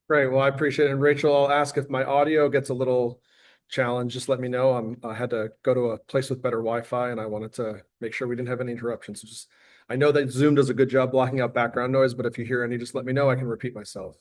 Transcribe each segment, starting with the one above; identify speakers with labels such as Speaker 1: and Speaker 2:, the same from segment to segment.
Speaker 1: Great. Well, I appreciate it. And Rachel, I'll ask if my audio gets a little challenged. Just let me know. I had to go to a place with better Wi-Fi, and I wanted to make sure we didn't have any interruptions. So just, I know that Zoom does a good job blocking out background noise, but if you hear any, just let me know. I can repeat myself.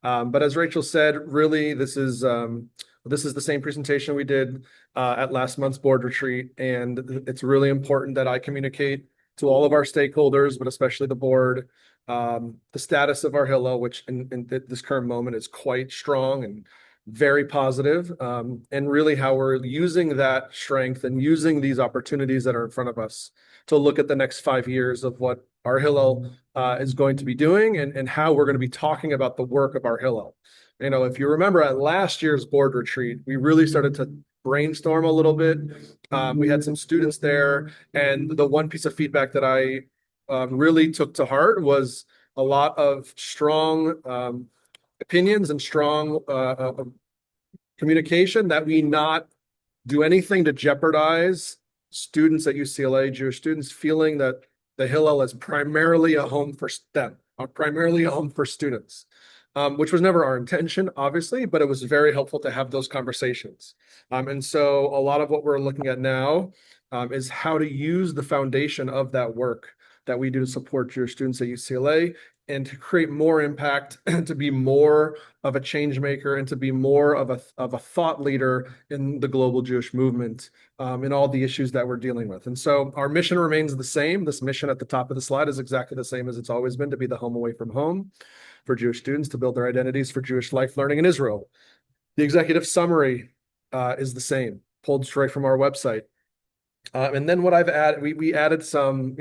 Speaker 1: But as Rachel said, really, this is the same presentation we did at last month's board retreat, and it's really important that I communicate to all of our stakeholders, but especially the board, the status of our Hillel, which in this current moment is quite strong and very positive, and really how we're using that strength and using these opportunities that are in front of us to look at the next 5 years of what our Hillel is going to be doing and how we're going to be talking about the work of our Hillel. You know, if you remember at last year's board retreat, we really started to brainstorm a little bit. We had some students there, and the one piece of feedback that I really took to heart was a lot of strong opinions and strong communication that we not do anything to jeopardize students at UCLA, Jewish students, feeling that the Hillel is primarily a home for them, primarily a home for students, which was never our intention, obviously, but it was very helpful to have those conversations. And so a lot of what we're looking at now is how to use the foundation of that work that we do to support Jewish students at UCLA and to create more impact and to be more of a change maker and to be more of a thought leader in the global Jewish movement in all the issues that we're dealing with. And so our mission remains the same. This mission at the top of the slide is exactly the same as it's always been, to be the home away from home for Jewish students to build their identities for Jewish life learning in Israel. The executive summary is the same, pulled straight from our website. And then what I've added, we added some,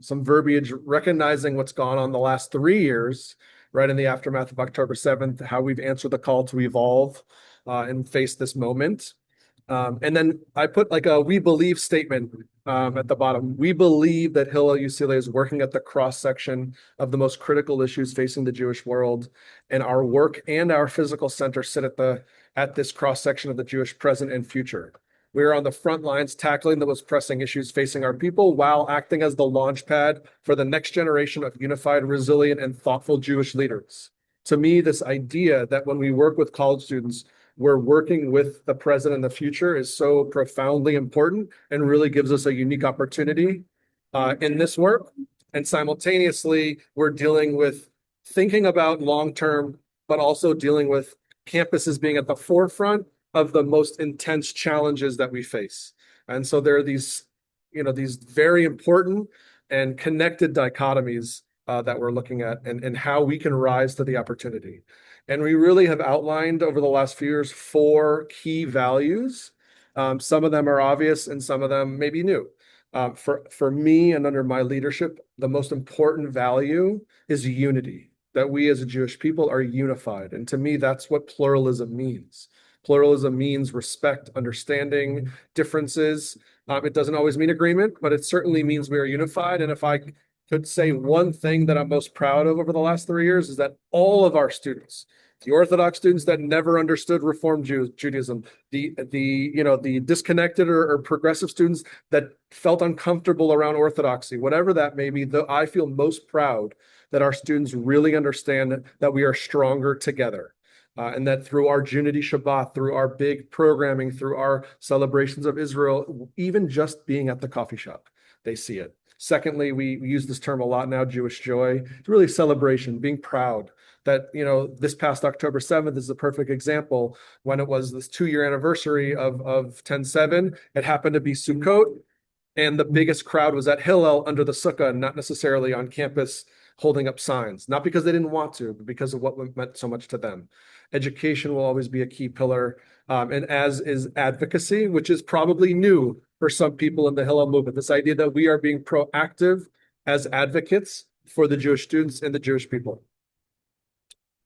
Speaker 1: some verbiage recognizing what's gone on the last 3 years, right in the aftermath of October 7th, how we've answered the call to evolve and face this moment. And then I put like a "we believe" statement at the bottom. We believe that Hillel UCLA is working at the cross section of the most critical issues facing the Jewish world, and our work and our physical center sit at this cross section of the Jewish present and future. We are on the front lines tackling the most pressing issues facing our people while acting as the launch pad for the next generation of unified, resilient, and thoughtful Jewish leaders. To me, this idea that when we work with college students, we're working with the present and the future is so profoundly important and really gives us a unique opportunity in this work. And simultaneously, we're dealing with thinking about long-term, but also dealing with campuses being at the forefront of the most intense challenges that we face. And so there are these, these very important and connected dichotomies that we're looking at and how we can rise to the opportunity. And we really have outlined over the last few years 4 key values. Some of them are obvious and some of them may be new. For me and under my leadership, the most important value is unity, that we as a Jewish people are unified. And to me, that's what pluralism means. Pluralism means respect, understanding differences. It doesn't always mean agreement, but it certainly means we are unified. And if I could say one thing that I'm most proud of over the last 3 years is that all of our students, the Orthodox students that never understood Reform Judaism, the disconnected or progressive students that felt uncomfortable around Orthodoxy, whatever that may be, I feel most proud that our students really understand that we are stronger together. And that through our Junity Shabbat, through our big programming, through our celebrations of Israel, even just being at the coffee shop, they see it. Secondly, we use this term a lot now, Jewish joy. It's really celebration, being proud that, this past October 7th is a perfect example. When it was this 2-year anniversary of 10/7, it happened to be Sukkot, and the biggest crowd was at Hillel under the sukkah, not necessarily on campus holding up signs, not because they didn't want to, but because of what meant so much to them. Education will always be a key pillar, and as is advocacy, which is probably new for some people in the Hillel movement. This idea that we are being proactive as advocates for the Jewish students and the Jewish people.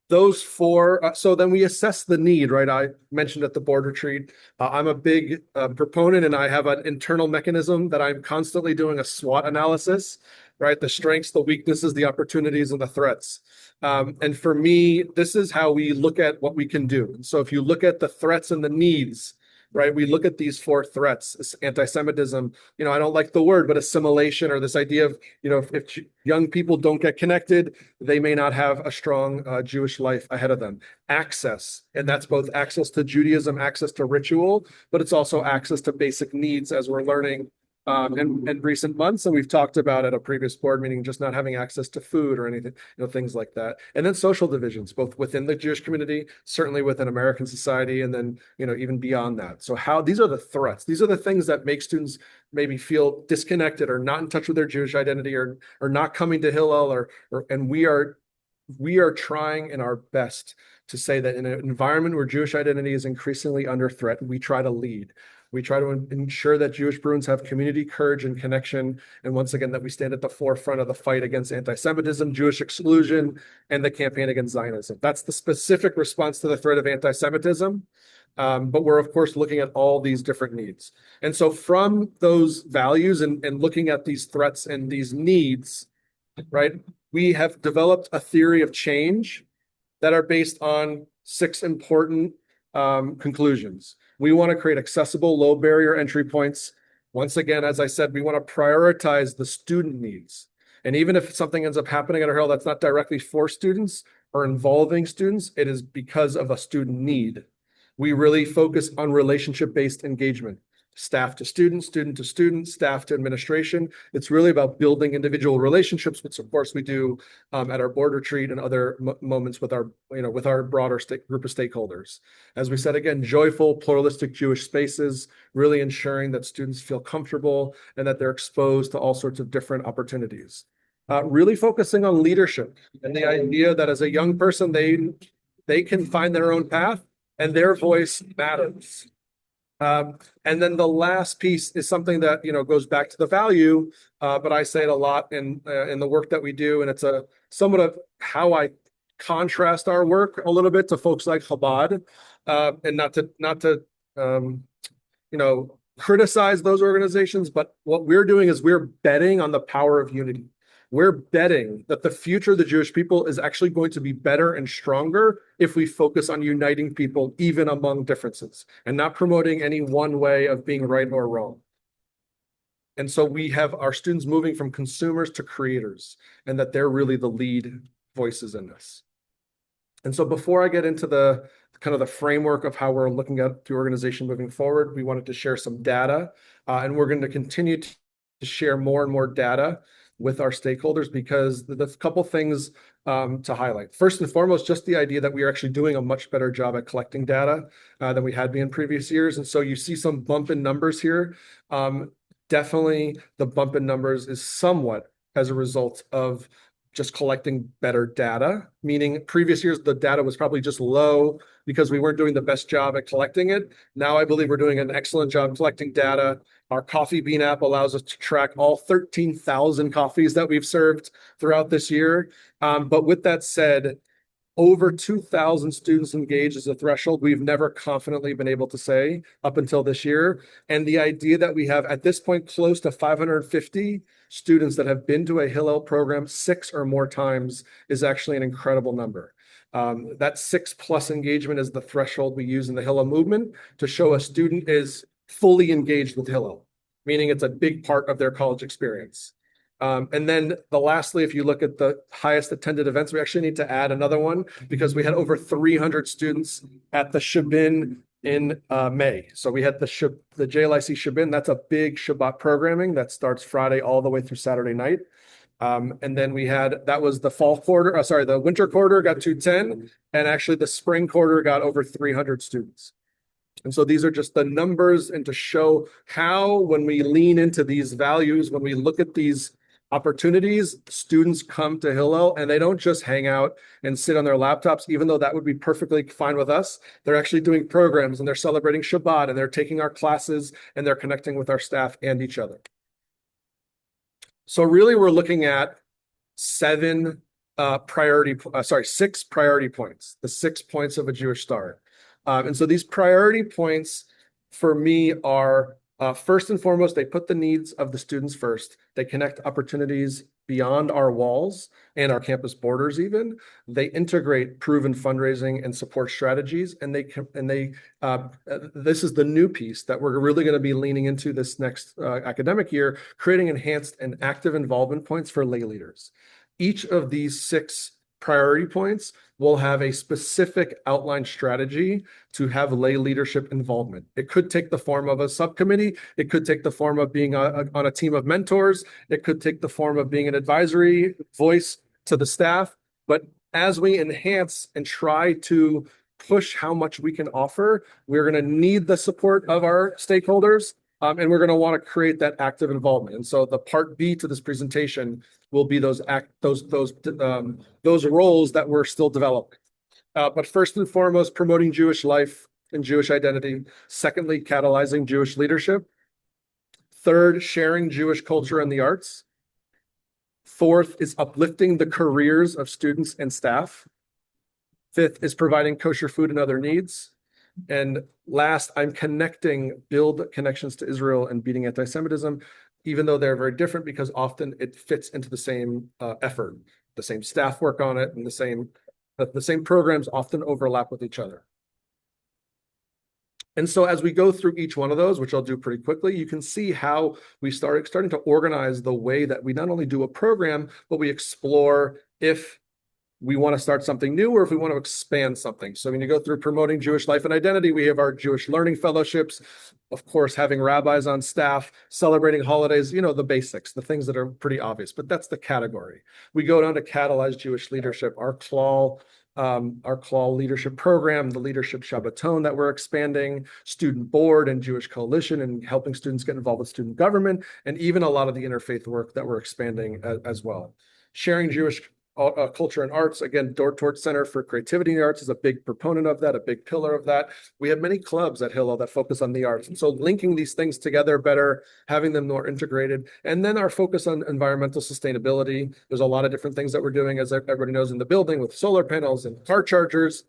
Speaker 1: Those 4, so then we assess the need, right? I mentioned at the board retreat, I'm a big proponent and I have an internal mechanism that I'm constantly doing a SWOT analysis, right? The strengths, the weaknesses, the opportunities, and the threats. And for me, this is how we look at what we can do. And so if you look at the threats and the needs, right? We look at these four threats: anti-Semitism, I don't like the word, but assimilation, or this idea of, if young people don't get connected, they may not have a strong Jewish life ahead of them. Access, and that's both access to Judaism, access to ritual, but it's also access to basic needs, as we're learning in recent months, and we've talked about at a previous board meeting, just not having access to food or anything, things like that. And then social divisions, both within the Jewish community, certainly within American society, and then, even beyond that. So these are the threats. These are the things that make students maybe feel disconnected or not in touch with their Jewish identity, or not coming to Hillel, and we are trying in our best to say that in an environment where Jewish identity is increasingly under threat, we try to lead. We try to ensure that Jewish Bruins have community courage and connection. And once again, that we stand at the forefront of the fight against anti-Semitism, Jewish exclusion, and the campaign against Zionism. That's the specific response to the threat of anti-Semitism. But we're, of course, looking at all these different needs. And so from those values and looking at these threats and these needs, right, we have developed a theory of change that are based on 6 important conclusions. We want to create accessible, low barrier entry points. Once again, as I said, we want to prioritize the student needs. And even if something ends up happening at our Hill that's not directly for students or involving students, it is because of a student need. We really focus on relationship-based engagement. Staff to student, student to student, staff to administration. It's really about building individual relationships, which of course we do at our board retreat and other moments with our, with our broader group of stakeholders. As we said, again, joyful, pluralistic Jewish spaces, really ensuring that students feel comfortable and that they're exposed to all sorts of different opportunities. Really focusing on leadership and the idea that as a young person, they can find their own path and their voice matters. And then the last piece is something that, goes back to the value, but I say it a lot in the work that we do, and it's a somewhat of how I contrast our work a little bit to folks like Chabad, and not to criticize those organizations, but what we're doing is we're betting on the power of unity. We're betting that the future of the Jewish people is actually going to be better and stronger if we focus on uniting people, even among differences, and not promoting any one way of being right or wrong. And so we have our students moving from consumers to creators, and that they're really the lead voices in this. And so before I get into the kind of the framework of how we're looking at the organization moving forward, we wanted to share some data, and we're going to continue to share more and more data with our stakeholders, because there's a couple things to highlight. First and foremost, just the idea that we are actually doing a much better job at collecting data than we had been in previous years. And so you see some bump in numbers here. Definitely the bump in numbers is somewhat as a result of just collecting better data, meaning previous years, the data was probably just low because we weren't doing the best job at collecting it. Now I believe we're doing an excellent job collecting data. Our Coffee Bean app allows us to track all 13,000 coffees that we've served throughout this year. But with that said, over 2,000 students engaged is a threshold we've never confidently been able to say up until this year. And the idea that we have at this point close to 550 students that have been to a Hillel program 6 or more times is actually an incredible number. That 6+ engagement is the threshold we use in the Hillel movement to show a student is fully engaged with Hillel, meaning it's a big part of their college experience. And then lastly, if you look at the highest attended events, we actually need to add another one because we had over 300 students at the Shabbat in May. So we had the JLIC Shabbat. That's a big Shabbat programming that starts Friday all the way through Saturday night. And then that was the the winter quarter got 210, and actually the spring quarter got over 300 students. And so these are just the numbers, and to show how, when we lean into these values, when we look at these opportunities, students come to Hillel and they don't just hang out and sit on their laptops, even though that would be perfectly fine with us. They're actually doing programs, and they're celebrating Shabbat, and they're taking our classes, and they're connecting with our staff and each other. So really we're looking at 6 priority points, the 6 points of a Jewish start. And so these priority points for me are, first and foremost, they put the needs of the students first. They connect opportunities beyond our walls and our campus borders even. They integrate proven fundraising and support strategies, and this is the new piece that we're really going to be leaning into this next academic year, creating enhanced and active involvement points for lay leaders. Each of these 6 priority points will have a specific outline strategy to have lay leadership involvement. It could take the form of a subcommittee. It could take the form of being on a team of mentors. It could take the form of being an advisory voice to the staff. But as we enhance and try to push how much we can offer, we're going to need the support of our stakeholders. And we're going to want to create that active involvement. And so the part B to this presentation will be those roles that we're still developing. But first and foremost, promoting Jewish life and Jewish identity. Secondly, catalyzing Jewish leadership. Third, sharing Jewish culture and the arts. Fourth is uplifting the careers of students and staff. Fifth is providing kosher food and other needs. And last, I'm build connections to Israel and beating anti-Semitism, even though they're very different because often it fits into the same effort. The same staff work on it, and the same programs often overlap with each other. And so as we go through each one of those, which I'll do pretty quickly, you can see how we starting to organize the way that we not only do a program, but we explore if we want to start something new or if we want to expand something. So when you go through promoting Jewish life and identity, we have our Jewish learning fellowships, of course, having rabbis on staff, celebrating holidays, the basics, the things that are pretty obvious, but that's the category. We go down to catalyze Jewish leadership, our CLAW leadership program, the leadership Shabbaton that we're expanding, student board and Jewish coalition and helping students get involved with student government, and even a lot of the interfaith work that we're expanding as well. Sharing Jewish culture and arts, again, Dort Center for Creativity in the Arts is a big proponent of that, a big pillar of that. We have many clubs at Hillel that focus on the arts. And so linking these things together better, having them more integrated, and then our focus on environmental sustainability. There's a lot of different things that we're doing, as everybody knows, in the building with solar panels and car chargers,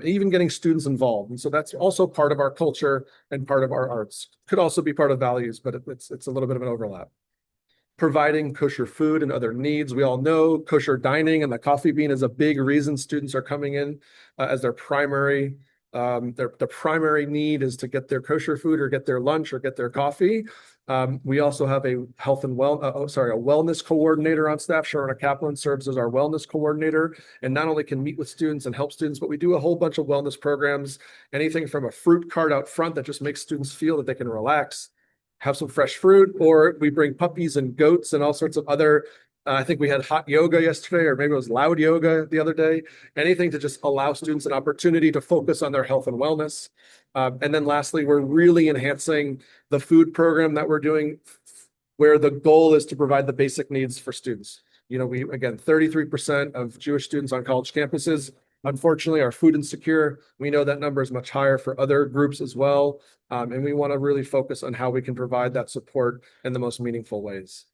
Speaker 1: even getting students involved. And so that's also part of our culture and part of our arts. Could also be part of values, but it's a little bit of an overlap. Providing kosher food and other needs. We all know kosher dining and the coffee bean is a big reason students are coming in as their primary need is to get their kosher food or get their lunch or get their coffee. We also have a wellness coordinator on staff. Sharona Kaplan serves as our wellness coordinator and not only can meet with students and help students, but we do a whole bunch of wellness programs, anything from a fruit cart out front that just makes students feel that they can relax, have some fresh fruit, or we bring puppies and goats and all sorts of other, I think we had hot yoga yesterday, or maybe it was loud yoga the other day, anything to just allow students an opportunity to focus on their health and wellness. And then lastly, we're really enhancing the food program that we're doing, where the goal is to provide the basic needs for students. We, again, 33% of Jewish students on college campuses, unfortunately, are food insecure. We know that number is much higher for other groups as well. And we want to really focus on how we can provide that support in the most meaningful ways.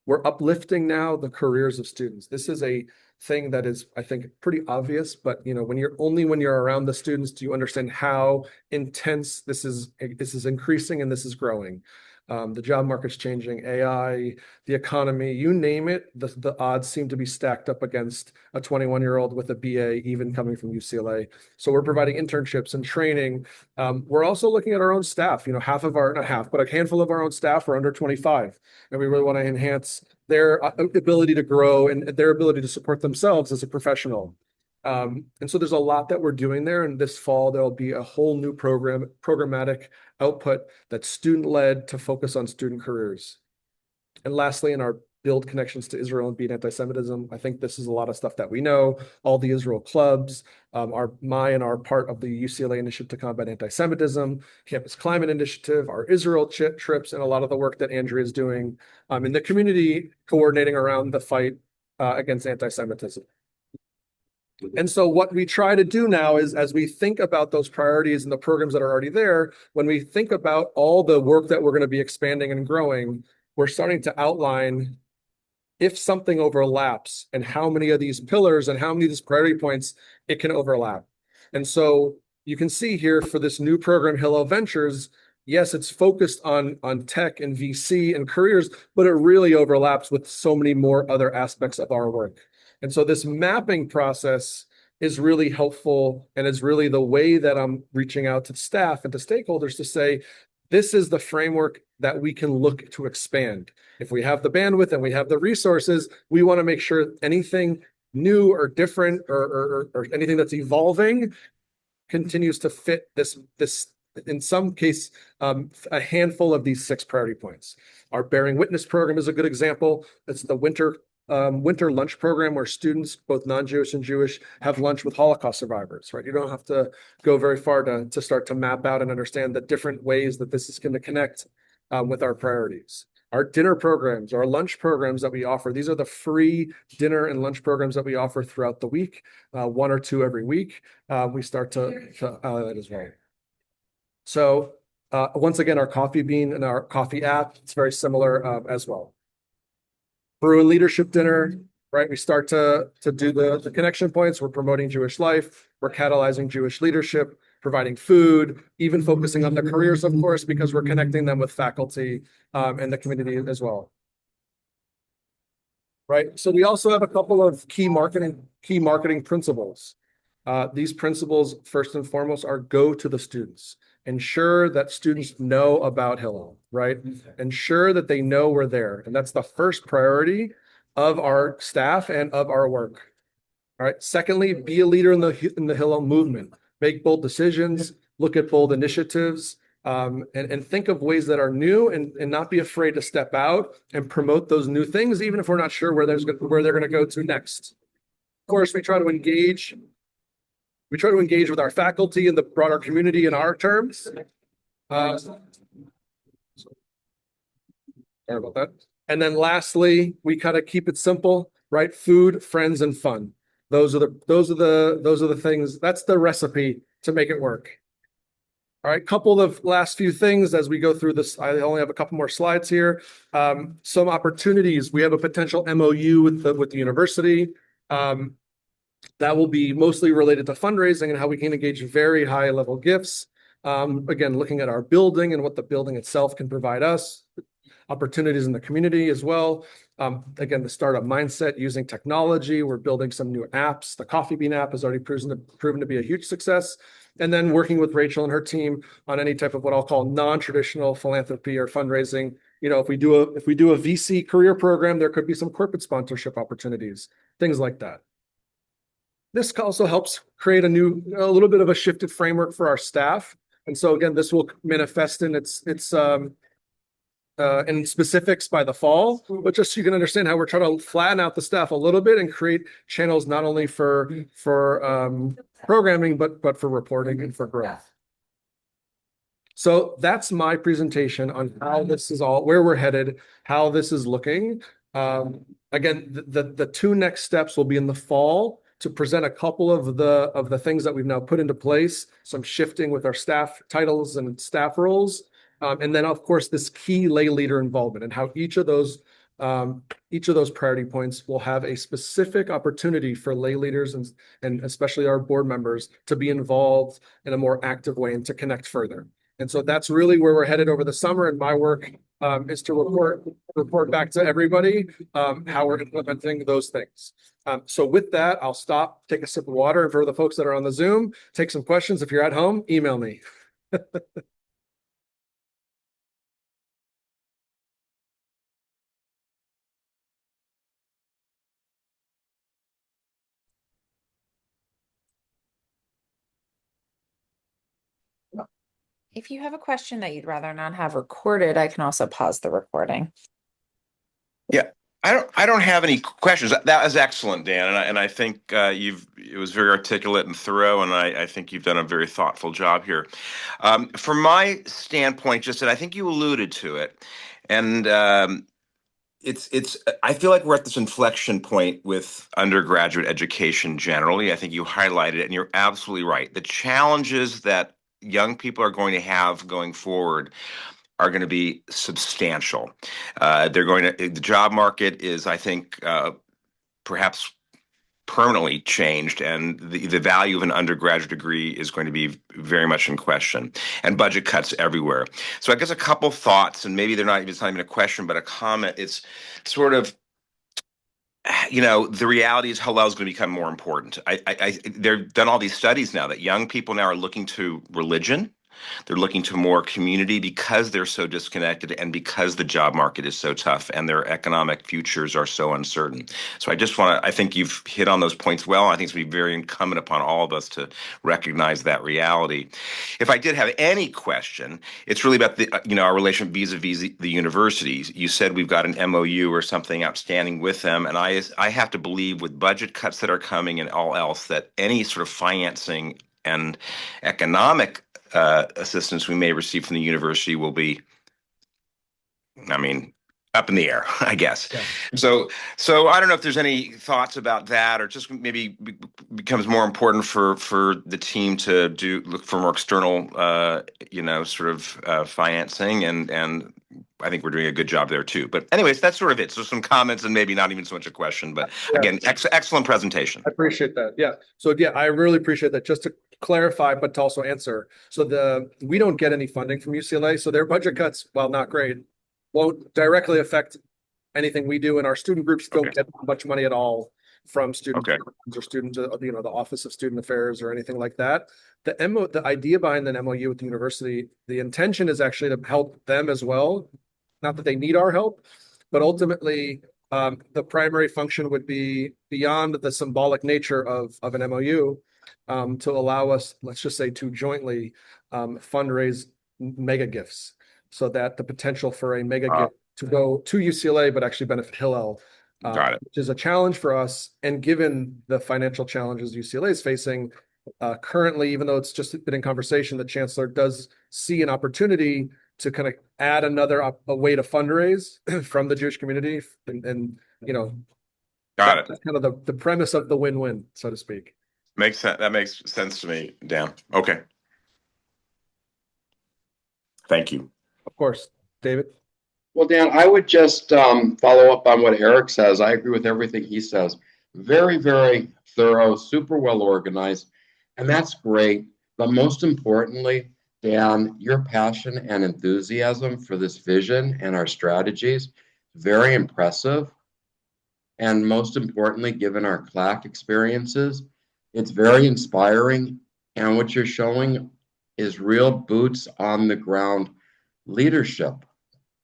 Speaker 1: We're uplifting now the careers of students. This is a thing that is, I think, pretty obvious, but when you're around the students, do you understand how intense this is increasing and this is growing. The job market's changing, AI, the economy, you name it, the odds seem to be stacked up against a 21-year-old with a BA, even coming from UCLA. So we're providing internships and training. We're also looking at our own staff. Half of our, not half, but a handful of our own staff are under 25. And we really want to enhance their ability to grow and their ability to support themselves as a professional. And so there's a lot that we're doing there. And this fall, there'll be a whole new programmatic output that's student-led to focus on student careers. And lastly, in our build connections to Israel and beat anti-Semitism, I think this is a lot of stuff that we know. All the Israel clubs, our part of the UCLA Initiative to Combat Anti-Semitism, Campus Climate Initiative, our Israel trips, and a lot of the work that Andrea is doing in the community coordinating around the fight against anti-Semitism. And so what we try to do now is, as we think about those priorities and the programs that are already there, when we think about all the work that we're going to be expanding and growing, we're starting to outline if something overlaps and how many of these pillars and how many of these priority points it can overlap. And so you can see here for this new program, Hillel Ventures, Yes, it's focused on tech and VC and careers, but it really overlaps with so many more other aspects of our work. And so this mapping process is really helpful and is really the way that I'm reaching out to staff and to stakeholders to say, this is the framework that we can look to expand. If we have the bandwidth and we have the resources, we want to make sure anything new or different or anything that's evolving continues to fit this in some case a handful of these 6 priority points. Our Bearing Witness program is a good example. It's the winter lunch program where students, both non-Jewish and Jewish, have lunch with Holocaust survivors, right? You don't have to go very far to start to map out and understand the different ways that this is going to connect with our priorities. Our dinner programs, our lunch programs that we offer, these are the free dinner and lunch programs that we offer throughout the week, 1 or 2 every week. We start to that as well. So once again, our coffee bean and our coffee app, it's very similar as well. Brew and leadership dinner, right? We start to do the connection points. We're promoting Jewish life. We're catalyzing Jewish leadership, providing food, even focusing on the careers, of course, because we're connecting them with faculty and the community as well. Right. So we also have a couple of key marketing principles. These principles, first and foremost, are go to the students. Ensure that students know about Hillel, right? Ensure that they know we're there. And that's the first priority of our staff and of our work. All right. Secondly, be a leader in the Hillel movement. Make bold decisions, look at bold initiatives, and think of ways that are new and not be afraid to step out and promote those new things, even if we're not sure where they're going to go to next. Of course, we try to engage with our faculty and the broader community in our terms. Sorry about that. And then lastly, we kind of keep it simple, right? Food, friends, and fun. Those are the things. That's the recipe to make it work. All right, couple of last few things as we go through this. I only have a couple more slides here. Some opportunities. We have a potential MOU with the university. That will be mostly related to fundraising and how we can engage very high level gifts. Again, looking at our building and what the building itself can provide us. Opportunities in the community as well. Again, the startup mindset using technology. We're building some new apps. The Coffee Bean app has already proven to be a huge success. And then working with Rachel and her team on any type of what I'll call non-traditional philanthropy or fundraising. You know, if we do a VC career program, there could be some corporate sponsorship opportunities, things like that. This also helps create a little bit of a shifted framework for our staff. And so again, this will manifest in in specifics by the fall, but just so you can understand how we're trying to flatten out the staff a little bit and create channels not only for programming, but for reporting and for growth. So that's my presentation on how this is where we're headed, how this is looking. Again, the 2 next steps will be in the fall to present a couple of the things that we've now put into place, some shifting with our staff titles and staff roles. And then, of course, this key lay leader involvement and how each of those priority points will have a specific opportunity for lay leaders and especially our board members to be involved in a more active way and to connect further. And so that's really where we're headed over the summer. And my work is to report back to everybody how we're implementing those things. So with that, I'll stop, take a sip of water. And for the folks that are on the Zoom, take some questions. If you're at home, email me.
Speaker 2: If you have a question that you'd rather not have recorded, I can also pause the recording.
Speaker 3: Yeah, I don't have any questions. That was excellent, Dan, and I think it was very articulate and thorough, and I think you've done a very thoughtful job here. From my standpoint, just that I think you alluded to it, and it's I feel like we're at this inflection point with undergraduate education generally. I think you highlighted it, and you're absolutely right. The challenges that young people are going to have going forward are going to be substantial. The job market is, I think, perhaps permanently changed, and the value of an undergraduate degree is going to be very much in question, and budget cuts everywhere. So I guess a couple thoughts, and maybe it's not even a question, but a comment. It's sort of, the reality is Hillel is going to become more important. They've done all these studies now that young people now are looking to religion. They're looking to more community because they're so disconnected and because the job market is so tough and their economic futures are so uncertain. So I think you've hit on those points well. I think it's going to be very incumbent upon all of us to recognize that reality. If I did have any question, it's really about our relation vis-a-vis the universities. You said we've got an MOU or something outstanding with them, and I have to believe with budget cuts that are coming and all else that any sort of financing and economic assistance we may receive from the university will be, I mean, up in the air, I guess.
Speaker 1: Yeah.
Speaker 3: So I don't know if there's any thoughts about that, or just maybe becomes more important for the team to look for more external, sort of financing, and I think we're doing a good job there too. But anyways, that's sort of it. So some comments and maybe not even so much a question, but again, excellent presentation.
Speaker 1: I appreciate that. Yeah. So yeah, I really appreciate that. Just to clarify, but to also answer. So we don't get any funding from UCLA. So their budget cuts, while not great, won't directly affect anything we do. And our student groups don't get much money at all from student or student, the Office of Student Affairs or anything like that. The idea behind the MOU with the university, the intention is actually to help them as well. Not that they need our help, but ultimately the primary function would be beyond the symbolic nature of an MOU to allow us, let's just say, to jointly fundraise mega gifts, so that the potential for a mega gift to go to UCLA but actually benefit Hillel, which is a challenge for us. And given the financial challenges UCLA is facing currently, even though it's just been in conversation, the chancellor does see an opportunity to kind of add a way to fundraise from the Jewish community, and that's kind of the premise of the win-win, so to speak.
Speaker 3: Makes sense. That makes sense to me, Dan. Okay. Thank you.
Speaker 1: Of course, David.
Speaker 4: Well, Dan, I would just follow up on what Eric says. I agree with everything he says. Very, very thorough, super well organized, and that's great. But most importantly, Dan, your passion and enthusiasm for this vision and our strategies, very impressive. And most importantly, given our CLAC experiences, it's very inspiring. And what you're showing is real boots on the ground leadership.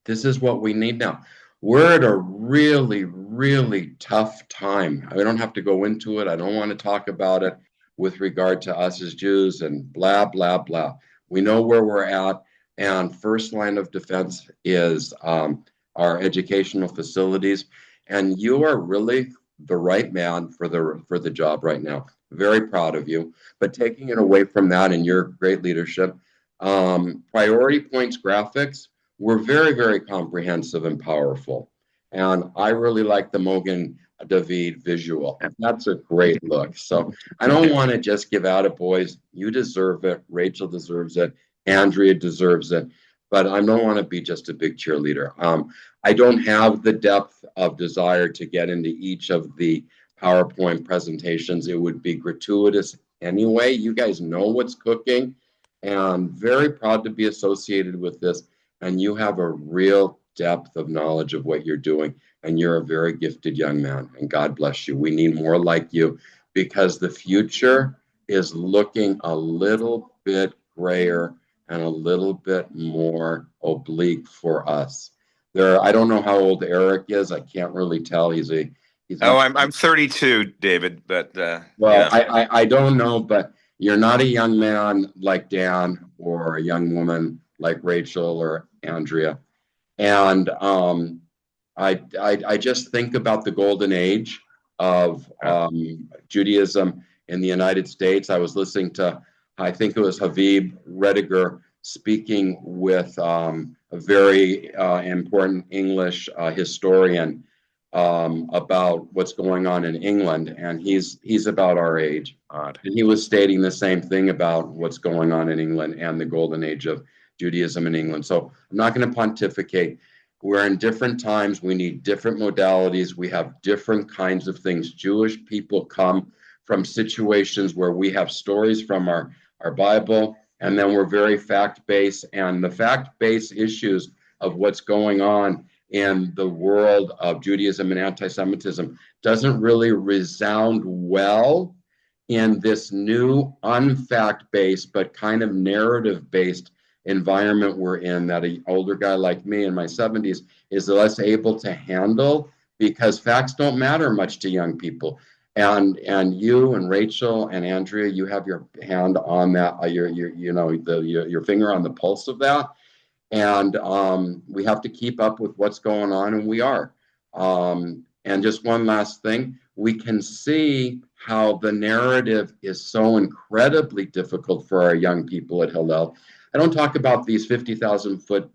Speaker 4: This is what we need now. We're at a really, really tough time. I don't have to go into it. I don't want to talk about it with regard to us as Jews and blah, blah, blah. We know where we're at. And first line of defense is our educational facilities. And you are really the right man for the job right now. Very proud of you. But taking it away from that and your great leadership, priority points graphics were very, very comprehensive and powerful. And I really like the Mogen David visual. That's a great look. So I don't want to just give out boys. You deserve it. Rachel deserves it. Andrea deserves it. But I don't want to be just a big cheerleader. I don't have the depth of desire to get into each of the PowerPoint presentations. It would be gratuitous anyway. You guys know what's cooking. And I'm very proud to be associated with this. And you have a real depth of knowledge of what you're doing. And you're a very gifted young man. And God bless you. We need more like you, because the future is looking a little bit grayer and a little bit more oblique for us. I don't know how old Eric is. I can't really tell.
Speaker 3: I'm 32, David, but
Speaker 4: I don't know, but you're not a young man like Dan or a young woman like Rachel or Andrea. And I just think about the golden age of Judaism in the United States. I was listening to, I think it was Habib Rediger speaking with a very important English historian about what's going on in England, and he's about our age. And he was stating the same thing about what's going on in England and the golden age of Judaism in England. So I'm not going to pontificate. We're in different times. We need different modalities. We have different kinds of things. Jewish people come from situations where we have stories from our Bible, and then we're very fact-based. And the fact-based issues of what's going on in the world of Judaism and anti-Semitism doesn't really resound well in this new unfact-based but kind of narrative-based environment we're in, that an older guy like me in my 70s is less able to handle, because facts don't matter much to young people. And you and Rachel and Andrea, you have your hand on that, your finger on the pulse of that. And we have to keep up with what's going on, and we are. And just one last thing, we can see how the narrative is so incredibly difficult for our young people at Hillel. I don't talk about these 50,000-foot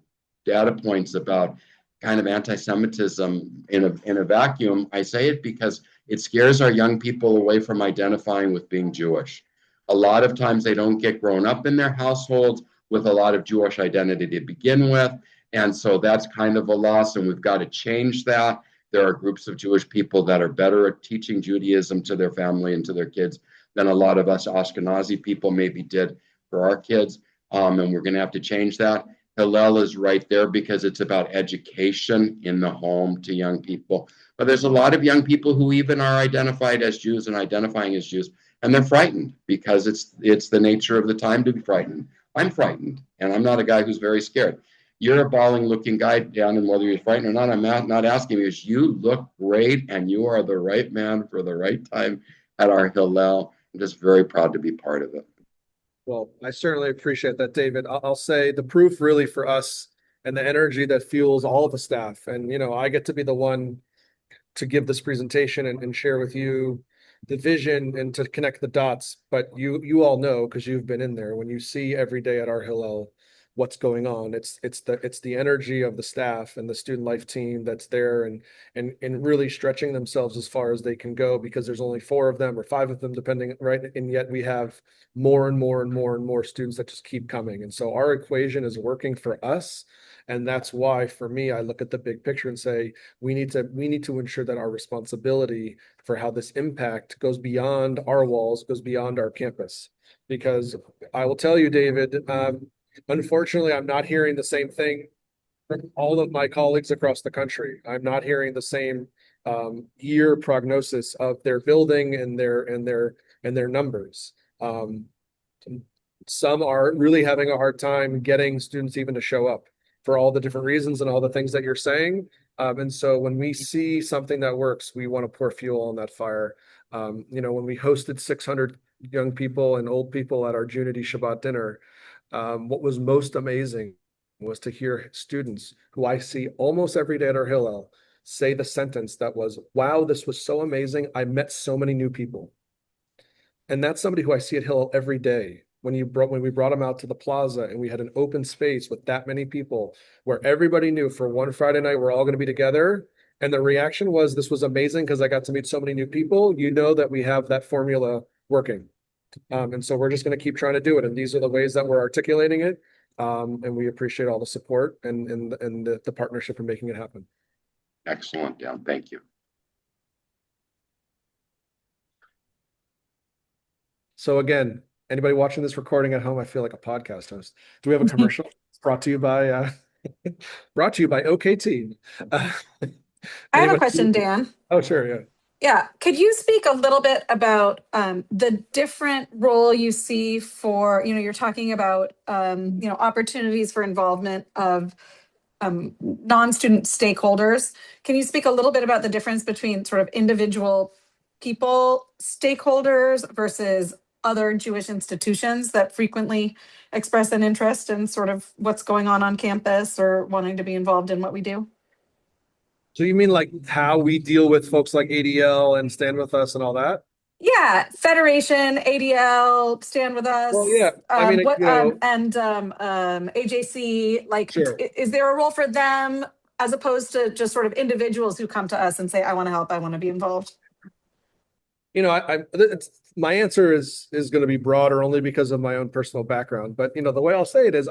Speaker 4: data points about kind of anti-Semitism in a vacuum. I say it because it scares our young people away from identifying with being Jewish. A lot of times they don't get grown up in their households with a lot of Jewish identity to begin with. And so that's kind of a loss, and we've got to change that. There are groups of Jewish people that are better at teaching Judaism to their family and to their kids than a lot of us Ashkenazi people maybe did for our kids. And we're going to have to change that. Hillel is right there because it's about education in the home to young people. But there's a lot of young people who even are identified as Jews and identifying as Jews, and they're frightened because it's the nature of the time to be frightened. I'm frightened, and I'm not a guy who's very scared. You're a bawling-looking guy, Dan, and whether you're frightened or not, I'm not asking you. You look great, and you are the right man for the right time at our Hillel. I'm just very proud to be part of it.
Speaker 1: Well, I certainly appreciate that, David. I'll say the proof really for us and the energy that fuels all of the staff. And, I get to be the one to give this presentation and share with you the vision and to connect the dots. But you all know, because you've been in there, when you see every day at our Hillel what's going on, it's the energy of the staff and the student life team that's there and really stretching themselves as far as they can go, because there's only 4 of them or 5 of them, depending, right? And yet we have more and more and more and more students that just keep coming. And so our equation is working for us. And that's why, for me, I look at the big picture and say, we need to ensure that our responsibility for how this impact goes beyond our walls, goes beyond our campus. Because I will tell you, David, unfortunately, I'm not hearing the same thing from all of my colleagues across the country. I'm not hearing the same year prognosis of their building and their numbers. Some are really having a hard time getting students even to show up for all the different reasons and all the things that you're saying. And so when we see something that works, we want to pour fuel on that fire. When we hosted 600 young people and old people at our Junity Shabbat dinner, what was most amazing was to hear students who I see almost every day at our Hillel say the sentence that was, "Wow, this was so amazing. I met so many new people." And that's somebody who I see at Hillel every day. When we brought them out to the plaza and we had an open space with that many people where everybody knew for one Friday night we're all going to be together. And the reaction was, "This was amazing because I got to meet so many new people." You know that we have that formula working. And so we're just going to keep trying to do it. And these are the ways that we're articulating it. And we appreciate all the support and the partnership in making it happen.
Speaker 4: Excellent, Dan. Thank you.
Speaker 1: So again, anybody watching this recording at home, I feel like a podcast host. Do we have a commercial? Brought to you by OKT.
Speaker 5: I have a question, Dan.
Speaker 1: Oh, sure, yeah.
Speaker 5: Yeah, could you speak a little bit about the different role you see for, you're talking about, opportunities for involvement of non-student stakeholders. Can you speak a little bit about the difference between sort of individual people, stakeholders versus other Jewish institutions that frequently express an interest in sort of what's going on campus or wanting to be involved in what we do?
Speaker 1: So you mean like how we deal with folks like ADL and Stand With Us and all that?
Speaker 5: Yeah, Federation, ADL, Stand With Us.
Speaker 1: Well, yeah, I mean,
Speaker 5: AJC. Like,
Speaker 1: sure.
Speaker 5: Is there a role for them as opposed to just sort of individuals who come to us and say, "I want to help, I want to be involved"?
Speaker 1: My answer is going to be broader only because of my own personal background. But the way I'll say it is,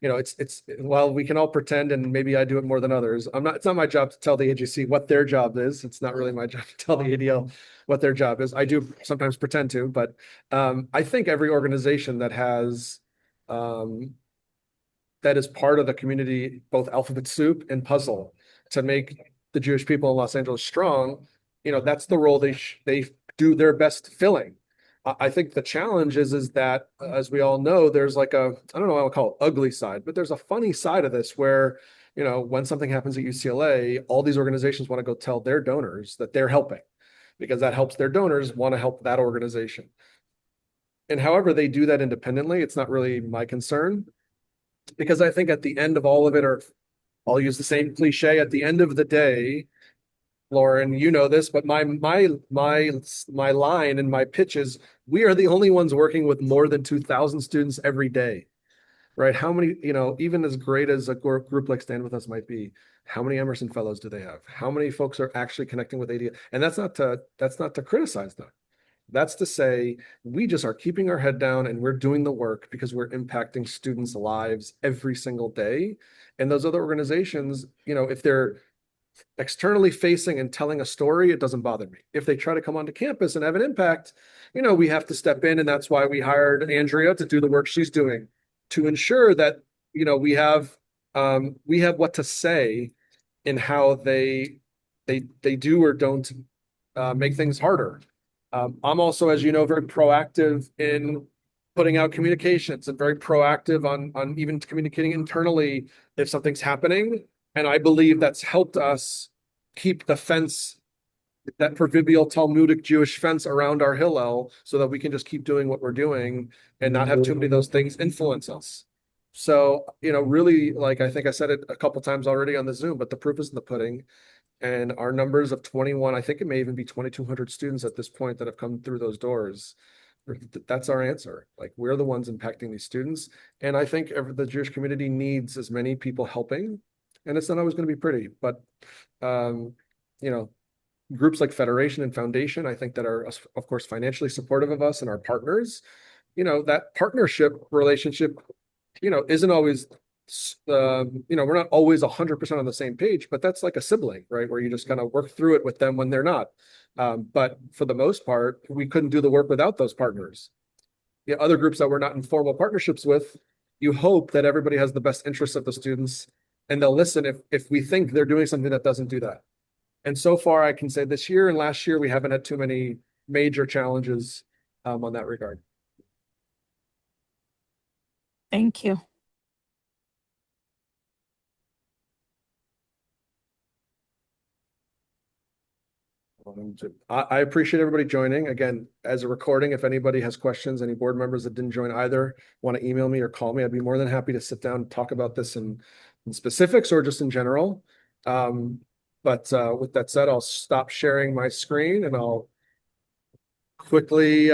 Speaker 1: it's while we can all pretend, and maybe I do it more than others. It's not my job to tell the AGC what their job is. It's not really my job to tell the ADL what their job is. I do sometimes pretend to, but I think every organization um, that is part of the community, both alphabet soup and puzzle, to make the Jewish people in Los Angeles strong, that's the role they do their best filling. I think the challenge is that, as we all know, there's like I don't know what I'll call it, ugly side, but there's a funny side of this where, when something happens at UCLA, all these organizations want to go tell their donors that they're helping because that helps their donors want to help that organization. And however they do that independently, it's not really my concern, because I think at the end of all of it, or I'll use the same cliche, at the end of the day, Lauren, you know this, but my line and my pitch is, we are the only ones working with more than 2,000 students every day, right? How many, even as great as a group like Stand With Us might be, how many Emerson Fellows do they have? How many folks are actually connecting with ADL? And that's not to criticize them. That's to say, we just are keeping our head down and we're doing the work because we're impacting students' lives every single day. And those other organizations, if they're externally facing and telling a story, it doesn't bother me. If they try to come onto campus and have an impact, we have to step in. And that's why we hired Andrea to do the work she's doing to ensure that, we have what to say in how they do or don't make things harder. I'm also, as you know, very proactive in putting out communications and very proactive on even communicating internally if something's happening. And I believe that's helped us keep the fence, that proverbial Talmudic Jewish fence around our Hillel, so that we can just keep doing what we're doing and not have too many of those things influence us. So, really, like I think I said it a couple times already on the Zoom, but the proof is in the pudding. And our numbers of 21, I think it may even be 2,200 students at this point that have come through those doors. That's our answer. Like, we're the ones impacting these students. And I think the Jewish community needs as many people helping. And it's not always going to be pretty, but, you know, groups like Federation and Foundation, I think, that are, of course, financially supportive of us and our partners, that partnership relationship, isn't always we're not always 100% on the same page, but that's like a sibling, right? Where you just kind of work through it with them when they're not. But for the most part, we couldn't do the work without those partners. Other groups that we're not in formal partnerships with, you hope that everybody has the best interests of the students and they'll listen if we think they're doing something that doesn't do that. And so far, I can say this year and last year, we haven't had too many major challenges on that regard.
Speaker 5: Thank you.
Speaker 1: I appreciate everybody joining. Again, as a recording, if anybody has questions, any board members that didn't join either want to email me or call me, I'd be more than happy to sit down and talk about this in specifics or just in general. But with that said, I'll stop sharing my screen and I'll quickly